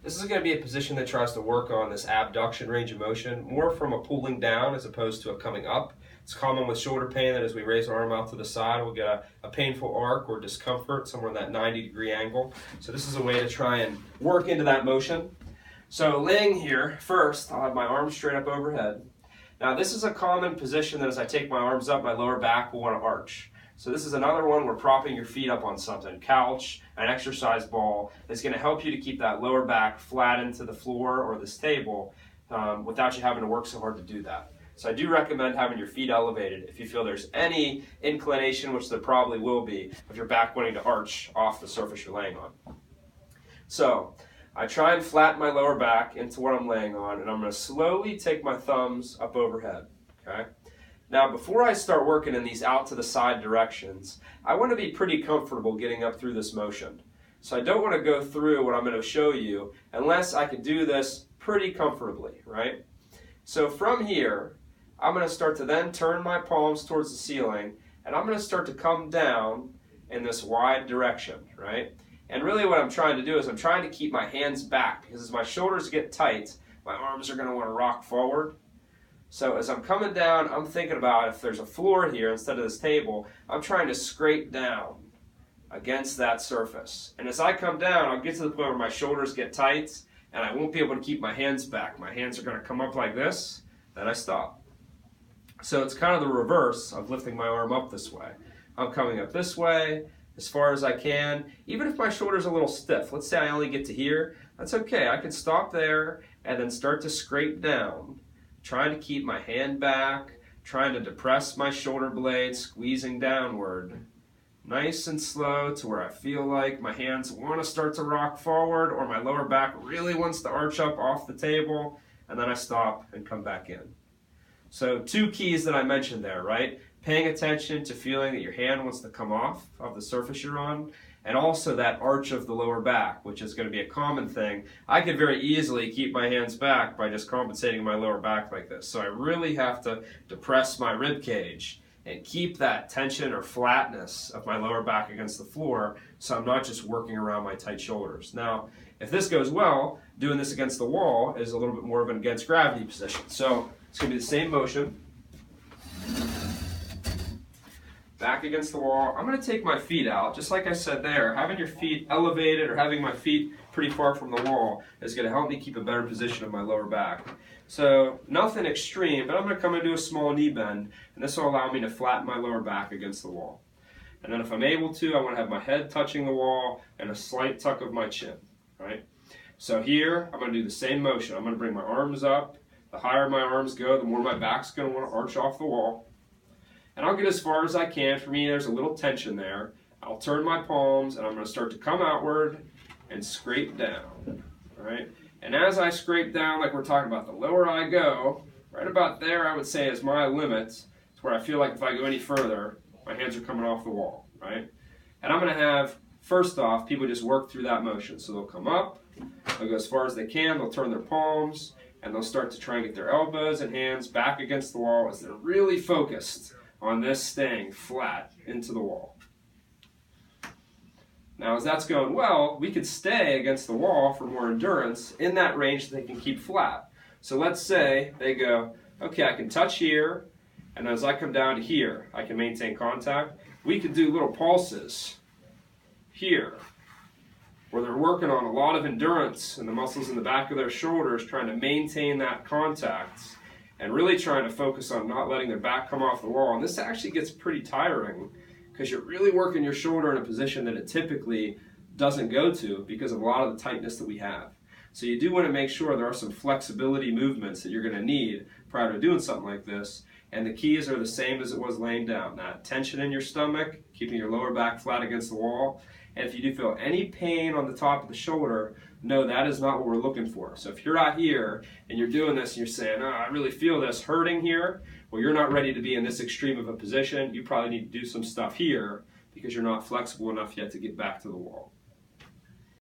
This is going to be a position that tries to work on this abduction range of motion, more from a pulling down as opposed to a coming up. It's common with shoulder pain that as we raise our arm out to the side, we'll get a painful arc or discomfort somewhere in that 90-degree angle. So this is a way to try and work into that motion. So laying here, first, I'll have my arms straight up overhead. Now this is a common position that as I take my arms up, my lower back will want to arch. So this is another one where propping your feet up on something, couch, an exercise ball, is going to help you to keep that lower back flat into the floor or this table without you having to work so hard to do that. So I do recommend having your feet elevated if you feel there's any inclination, which there probably will be, of your back wanting to arch off the surface you're laying on. So I try and flatten my lower back into what I'm laying on, and I'm going to slowly take my thumbs up overhead. Okay? Now, before I start working in these out to the side directions, I want to be pretty comfortable getting up through this motion. So I don't want to go through what I'm going to show you unless I can do this pretty comfortably, right? So from here, I'm going to start to then turn my palms towards the ceiling, and I'm going to start to come down in this wide direction, right? And really what I'm trying to do is I'm trying to keep my hands back, because as my shoulders get tight, my arms are going to want to rock forward. So as I'm coming down, I'm thinking about if there's a floor here instead of this table, I'm trying to scrape down against that surface. And as I come down, I'll get to the point where my shoulders get tight, and I won't be able to keep my hands back. My hands are going to come up like this, then I stop. So it's kind of the reverse of lifting my arm up this way. I'm coming up this way as far as I can. Even if my shoulder's a little stiff, let's say I only get to here, that's okay. I can stop there and then start to scrape down, trying to keep my hand back, trying to depress my shoulder blade, squeezing downward. Nice and slow to where I feel like my hands want to start to rock forward or my lower back really wants to arch up off the table, and then I stop and come back in. So two keys that I mentioned there, right? Paying attention to feeling that your hand wants to come off of the surface you're on, and also that arch of the lower back, which is going to be a common thing. I could very easily keep my hands back by just compensating my lower back like this. So I really have to depress my rib cage and keep that tension or flatness of my lower back against the floor so I'm not just working around my tight shoulders. Now, if this goes well, doing this against the wall is a little bit more of an against gravity position. So it's going to be the same motion. Back against the wall. I'm going to take my feet out, just like I said there. Having your feet elevated or having my feet pretty far from the wall is going to help me keep a better position of my lower back. So nothing extreme, but I'm going to come into a small knee bend, and this will allow me to flatten my lower back against the wall. And then if I'm able to, I want to have my head touching the wall and a slight tuck of my chin, right? So here, I'm going to do the same motion. I'm going to bring my arms up. The higher my arms go, the more my back's going to want to arch off the wall. And I'll get as far as I can. For me, there's a little tension there. I'll turn my palms, and I'm going to start to come outward and scrape down, all right? And as I scrape down, like we're talking about, the lower I go, right about there, I would say is my limit, to where I feel like if I go any further, my hands are coming off the wall, right? And I'm going to have, first off, people just work through that motion. So they'll come up, they'll go as far as they can, they'll turn their palms, and they'll start to try and get their elbows and hands back against the wall as they're really focused on this staying flat into the wall. Now, as that's going well, we could stay against the wall for more endurance in that range that they can keep flat. So let's say they go, okay, I can touch here, and as I come down to here, I can maintain contact. We could do little pulses here, where they're working on a lot of endurance in the muscles in the back of their shoulders, trying to maintain that contact and really trying to focus on not letting their back come off the wall. And this actually gets pretty tiring because you're really working your shoulder in a position that it typically doesn't go to because of a lot of the tightness that we have. So you do want to make sure there are some flexibility movements that you're going to need prior to doing something like this. And the keys are the same as it was laying down. That tension in your stomach, keeping your lower back flat against the wall. And if you do feel any pain on the top of the shoulder, no, that is not what we're looking for. So if you're out here and you're doing this and you're saying, oh, I really feel this hurting here, well, you're not ready to be in this extreme of a position. You probably need to do some stuff here because you're not flexible enough yet to get back to the wall.